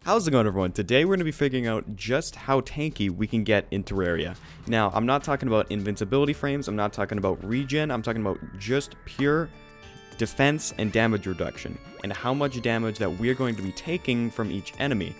How's it going, everyone? Today we're going to be figuring out just how tanky we can get in Terraria. Now, I'm not talking about invincibility frames, I'm not talking about regen, I'm talking about just pure defense and damage reduction, and how much damage that we're going to be taking from each enemy.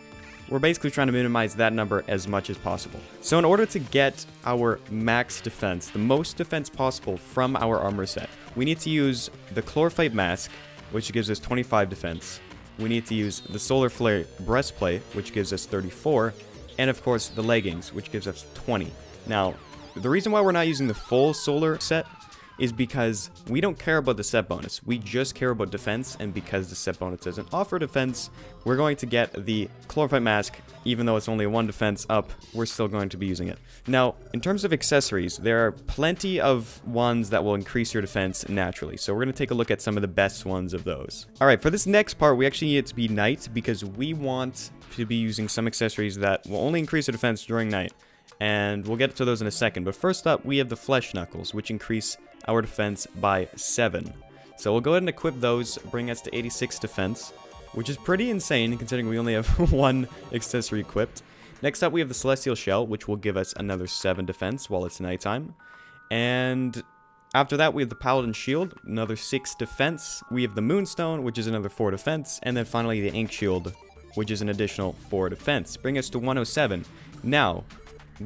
We're basically trying to minimize that number as much as possible. So in order to get our max defense, the most defense possible from our armor set, we need to use the Chlorophyte Mask, which gives us 25 defense. We need to use the Solar Flare Breastplate, which gives us 34, and of course the Leggings, which gives us 20. Now, the reason why we're not using the full Solar set is because we don't care about the set bonus. We just care about defense, and because the set bonus doesn't offer defense, we're going to get the Chlorophyte Mask. Even though it's only a 1 defense up, we're still going to be using it. Now, in terms of accessories, there are plenty of ones that will increase your defense naturally, so we're going to take a look at some of the best ones of those. Alright, for this next part, we actually need it to be night, because we want to be using some accessories that will only increase our defense during night, and we'll get to those in a second. But first up, we have the Flesh Knuckles, which increase our defense by 7. So we'll go ahead and equip those, bring us to 86 defense, which is pretty insane considering we only have 1 accessory equipped. Next up, we have the Celestial Shell, which will give us another 7 defense while it's nighttime. And after that, we have the Paladin Shield, another 6 defense. We have the Moonstone, which is another 4 defense. And then finally, the Ink Shield, which is an additional 4 defense, bring us to 107. Now,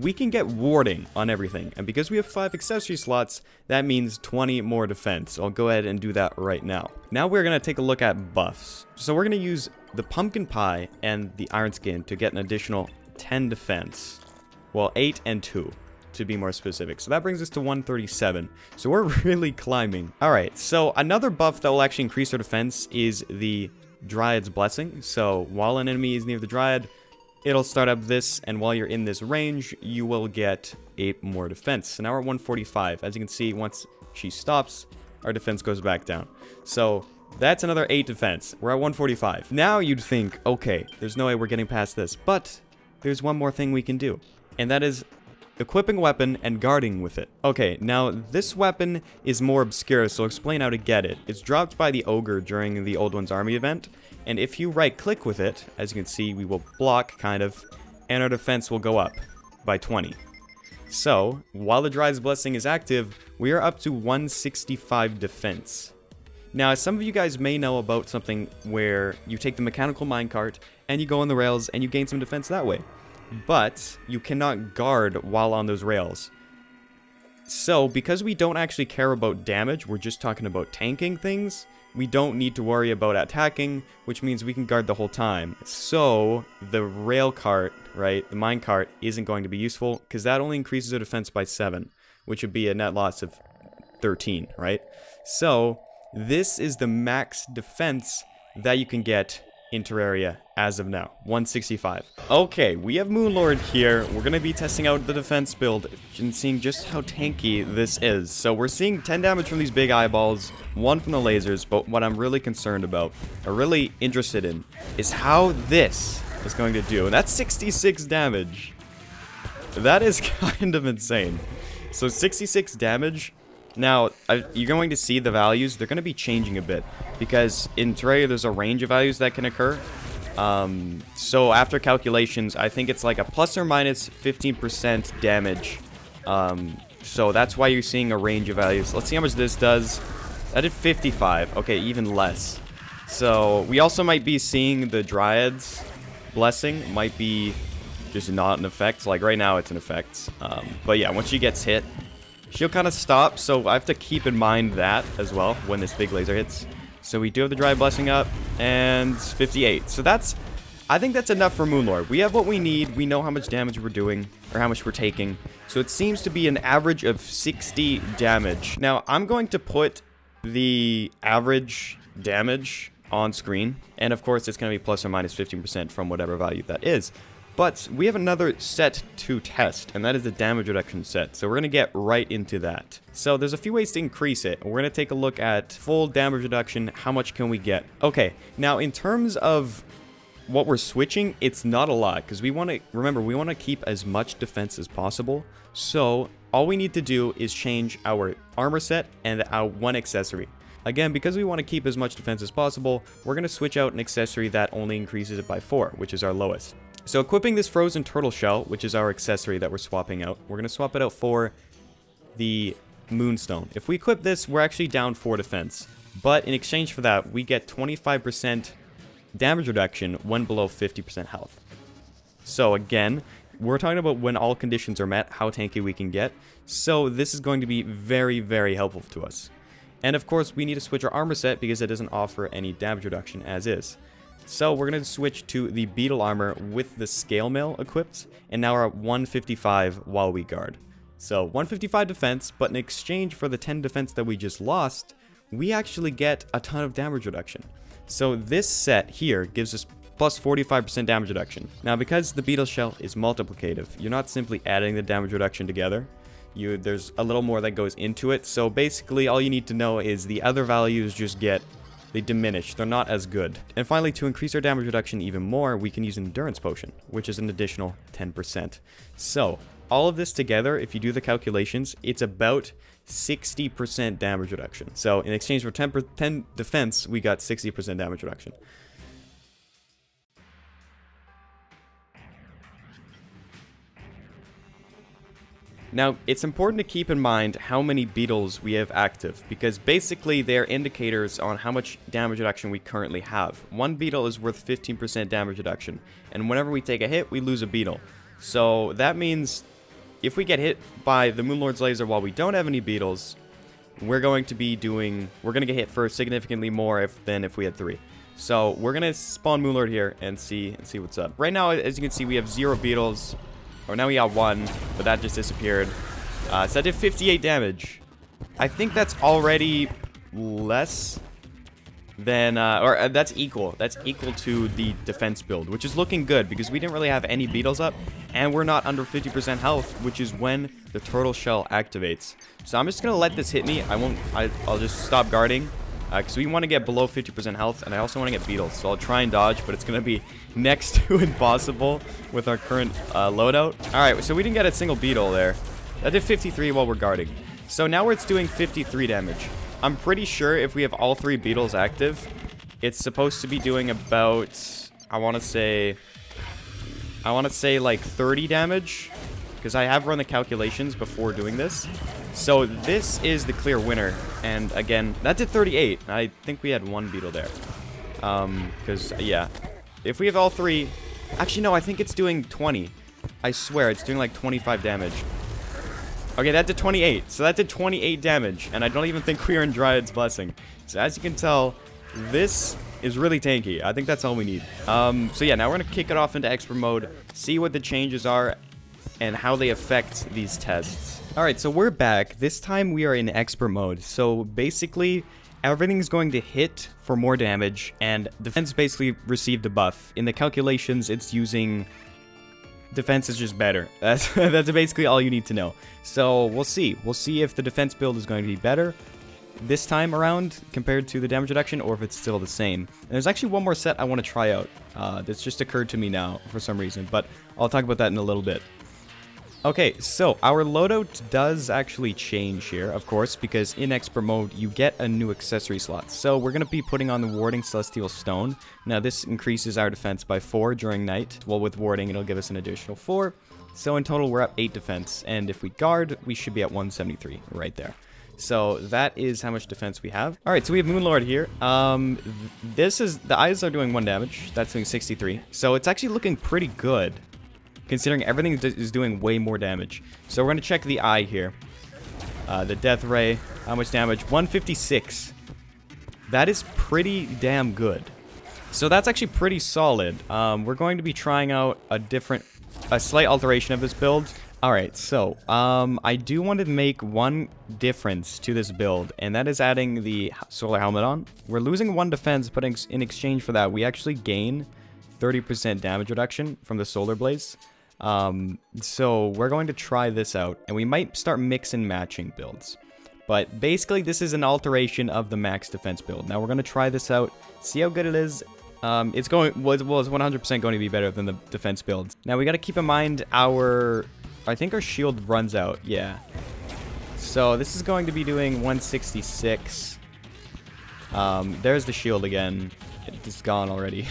we can get warding on everything, and because we have 5 accessory slots, that means 20 more defense. I'll go ahead and do that right now. Now we're going to take a look at buffs. So we're going to use the Pumpkin Pie and the Iron Skin to get an additional 10 defense. Well, 8 and 2 to be more specific. So that brings us to 137. So we're really climbing. Alright, so another buff that will actually increase our defense is the Dryad's Blessing. So while an enemy is near the Dryad, it'll start up this, and while you're in this range, you will get 8 more defense. So now we're at 145. As you can see, once she stops, our defense goes back down. So that's another 8 defense. We're at 145. Now you'd think, okay, there's no way we're getting past this. But there's one more thing we can do, and that is equipping a weapon and guarding with it. Okay, now this weapon is more obscure, so I'll explain how to get it. It's dropped by the Ogre during the Old One's Army event, and if you right-click with it, as you can see, we will block, kind of, and our defense will go up by 20. So, while the Dryad's Blessing is active, we are up to 165 defense. Now, as some of you guys may know about something where you take the mechanical minecart, and you go on the rails, and you gain some defense that way. But you cannot guard while on those rails. So, because we don't actually care about damage, we're just talking about tanking things, we don't need to worry about attacking, which means we can guard the whole time. So, the rail cart, right, the minecart, isn't going to be useful, because that only increases our defense by 7, which would be a net loss of 13, right? So, this is the max defense that you can get in Terraria as of now, 165. Okay, we have Moonlord here. We're going to be testing out the defense build and seeing just how tanky this is. So we're seeing 10 damage from these big eyeballs, 1 from the lasers, but what I'm really concerned about, or really interested in, is how this is going to do. And that's 66 damage. That is kind of insane. So 66 damage. Now, you're going to see the values. They're going to be changing a bit, because in Terraria, there's a range of values that can occur. So after calculations, I think it's like a plus or minus 15% damage. So that's why you're seeing a range of values. Let's see how much this does. That did 55. Okay, even less. So we also might be seeing the Dryad's Blessing might be just not an effect. Like right now, it's an effect. But yeah, once she gets hit, she'll kind of stop, so I have to keep in mind that as well when this big laser hits. So we do have the Dryad Blessing up, and 58. So I think that's enough for Moonlord. We have what we need. We know how much damage we're doing, or how much we're taking. So it seems to be an average of 60 damage. Now, I'm going to put the average damage on screen, and of course, it's going to be plus or minus 15% from whatever value that is. But we have another set to test, and that is the damage reduction set. So we're going to get right into that. So there's a few ways to increase it. We're going to take a look at full damage reduction. How much can we get? Okay, now in terms of what we're switching, it's not a lot, because we want to, remember, we want to keep as much defense as possible. So all we need to do is change our armor set and our 1 accessory. Again, because we want to keep as much defense as possible, we're going to switch out an accessory that only increases it by 4, which is our lowest. So equipping this frozen turtle shell, which is our accessory that we're swapping out, we're going to swap it out for the moonstone. If we equip this, we're actually down 4 defense. But in exchange for that, we get 25% damage reduction when below 50% health. So again, we're talking about when all conditions are met, how tanky we can get. So this is going to be very, very helpful to us. And of course, we need to switch our armor set because it doesn't offer any damage reduction as is. So we're going to switch to the beetle armor with the scale mail equipped. And now we're at 155 while we guard. So 155 defense, but in exchange for the 10 defense that we just lost, we actually get a ton of damage reduction. So this set here gives us plus 45% damage reduction. Now because the beetle shell is multiplicative, you're not simply adding the damage reduction together. There's a little more that goes into it. So basically all you need to know is the other values they diminish. They're not as good. And finally, to increase our damage reduction even more, we can use an endurance potion, which is an additional 10%. So all of this together, if you do the calculations, it's about 60% damage reduction. So in exchange for 10 defense, we got 60% damage reduction. Now, it's important to keep in mind how many beetles we have active, because basically they're indicators on how much damage reduction we currently have. One beetle is worth 15% damage reduction, and whenever we take a hit, we lose a beetle. So that means if we get hit by the Moonlord's laser while we don't have any beetles, we're going to get hit for significantly more than if we had 3. So we're going to spawn Moonlord here and see what's up. Right now, as you can see, we have 0 beetles. Or now we got 1, but that just disappeared. So that did 58 damage. I think that's already less than, that's equal. That's equal to the defense build, which is looking good because we didn't really have any beetles up, and we're not under 50% health, which is when the turtle shell activates. So I'm just gonna let this hit me. I'll just stop guarding. Because we want to get below 50% health, and I also want to get beetles, so I'll try and dodge, but it's going to be next to impossible with our current loadout. Alright, so we didn't get a single beetle there. That did 53 while we're guarding. So now it's doing 53 damage. I'm pretty sure if we have all 3 beetles active, it's supposed to be doing about, I want to say like 30 damage, because I have run the calculations before doing this. So this is the clear winner, and again, that did 38. I think we had 1 beetle there. Because, yeah, if we have all 3, actually no, I think it's doing 20. I swear, it's doing like 25 damage. Okay, that did 28. So that did 28 damage, and I don't even think we are in Dryad's Blessing. So as you can tell, this is really tanky. I think that's all we need. So yeah, now we're going to kick it off into expert mode, see what the changes are, and how they affect these tests. Alright, so we're back. This time we are in expert mode. So basically, everything's going to hit for more damage, and defense basically received a buff. In the calculations, it's using defense is just better. That's basically all you need to know. So we'll see. We'll see if the defense build is going to be better this time around compared to the damage reduction, or if it's still the same. And there's actually one more set I want to try out. That's just occurred to me now for some reason, but I'll talk about that in a little bit. Okay, so our loadout does actually change here, of course, because in expert mode, you get a new accessory slot. So we're going to be putting on the Warding Celestial Stone. Now, this increases our defense by 4 during night. Well, with Warding, it'll give us an additional 4. So in total, we're at 8 defense. And if we guard, we should be at 173 right there. So that is how much defense we have. All right, so we have Moonlord here. The eyes are doing 1 damage. That's doing 63. So it's actually looking pretty good, considering everything is doing way more damage. So we're going to check the eye here. The Death Ray, how much damage? 156. That is pretty damn good. So that's actually pretty solid. We're going to be trying out a slight alteration of this build. Alright, so I do want to make one difference to this build, and that is adding the solar helmet on. We're losing 1 defense, but in exchange for that, we actually gain 30% damage reduction from the solar blaze. So we're going to try this out, and we might start mix and matching builds. But basically, this is an alteration of the max defense build. Now we're going to try this out, see how good it is. It's 100% going to be better than the defense builds. Now we got to keep in mind I think our shield runs out, yeah. So this is going to be doing 166. There's the shield again. It's gone already.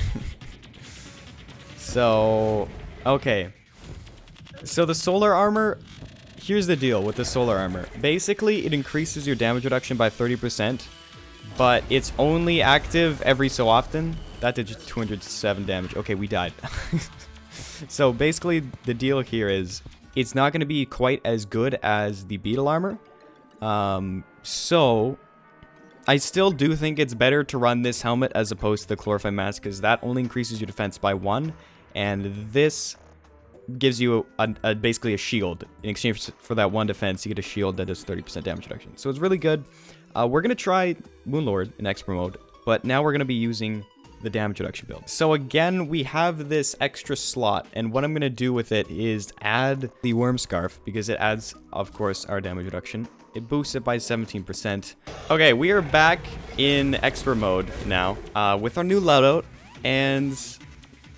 So, okay. So the solar armor, here's the deal with the solar armor. Basically, it increases your damage reduction by 30%, but it's only active every so often. That did just 207 damage. Okay, we died. So basically, the deal here is it's not going to be quite as good as the beetle armor. So I still do think it's better to run this helmet as opposed to the chlorophyte mask, because that only increases your defense by 1, and this gives you basically a shield. In exchange for that 1 defense, you get a shield that does 30% damage reduction. So it's really good. We're going to try Moonlord in expert mode, but now we're going to be using the damage reduction build. So again, we have this extra slot, and what I'm going to do with it is add the worm scarf, because it adds, of course, our damage reduction. It boosts it by 17%. Okay, we are back in expert mode now with our new loadout, and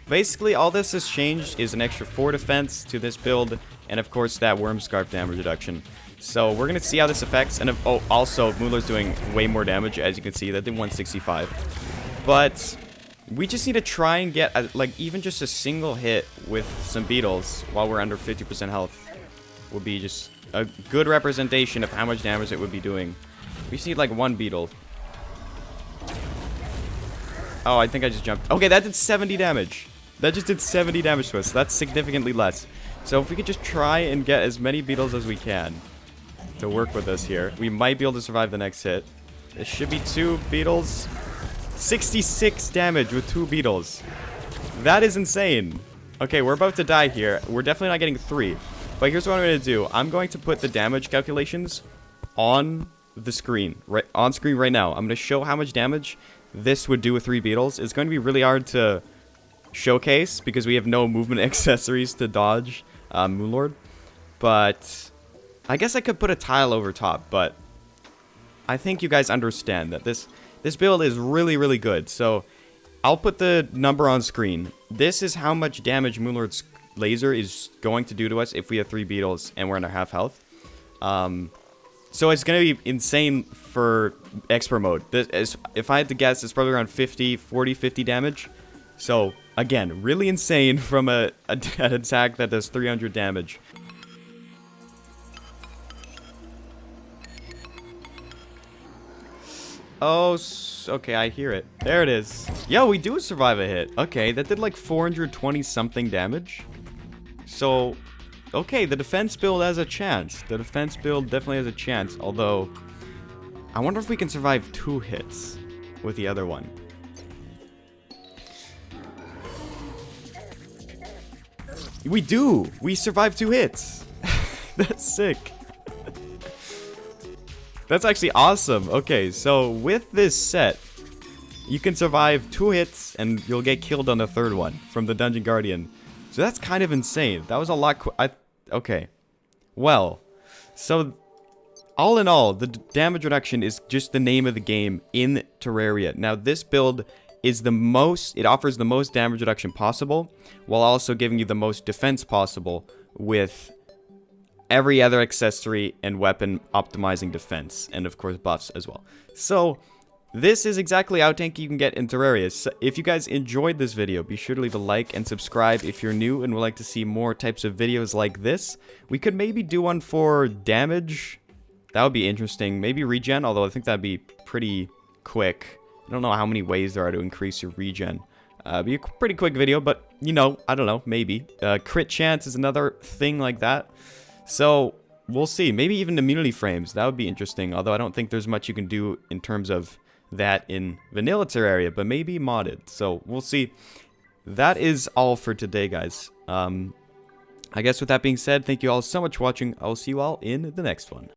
basically all this has changed is an extra 4 defense to this build, and of course that worm scarf damage reduction. So we're going to see how this affects, and also Moonlord's doing way more damage, as you can see. That did 165. But we just need to try and get, like, even just a single hit with some beetles while we're under 50% health would be just a good representation of how much damage it would be doing. We just need, like, 1 beetle. Oh, I think I just jumped. Okay, that did 70 damage. That just did 70 damage to us. That's significantly less. So if we could just try and get as many beetles as we can to work with us here, we might be able to survive the next hit. There should be 2 beetles. 66 damage with 2 beetles. That is insane. Okay, we're about to die here. We're definitely not getting 3. But here's what I'm going to do. I'm going to put the damage calculations on the screen. Right on screen right now. I'm going to show how much damage this would do with 3 beetles. It's going to be really hard to showcase because we have no movement accessories to dodge Moonlord. But I guess I could put a tile over top, but I think you guys understand that this build is really, really good. So I'll put the number on screen. This is how much damage Moonlord's laser is going to do to us if we have 3 beetles and we're under half health. So it's going to be insane for expert mode. If I had to guess, it's probably around 40, 50 damage. So again, really insane from an attack that does 300 damage. Oh, okay, I hear it. There it is. Yo, we do survive a hit. Okay, that did like 420 something damage. So, okay, the defense build has a chance. The defense build definitely has a chance. Although, I wonder if we can survive 2 hits with the other one. We do! We survived 2 hits! That's sick. That's actually awesome. Okay, so with this set, you can survive 2 hits and you'll get killed on the 3rd one from the Dungeon Guardian. So that's kind of insane. That was a lot. Okay. Well, so all in all, the damage reduction is just the name of the game in Terraria. Now, this build is it offers the most damage reduction possible while also giving you the most defense possible with every other accessory and weapon optimizing defense, and of course buffs as well. So this is exactly how tanky you can get in Terraria. So if you guys enjoyed this video, be sure to leave a like and subscribe if you're new and would like to see more types of videos like this. We could maybe do one for damage. That would be interesting. Maybe regen, although I think that'd be pretty quick. I don't know how many ways there are to increase your regen. Be a pretty quick video, but you know, I don't know, maybe. Crit chance is another thing like that. So, we'll see. Maybe even immunity frames. That would be interesting. Although I don't think there's much you can do in terms of that in vanilla Terraria. But maybe modded. So, we'll see. That is all for today, guys. I guess with that being said, thank you all so much for watching. I'll see you all in the next one.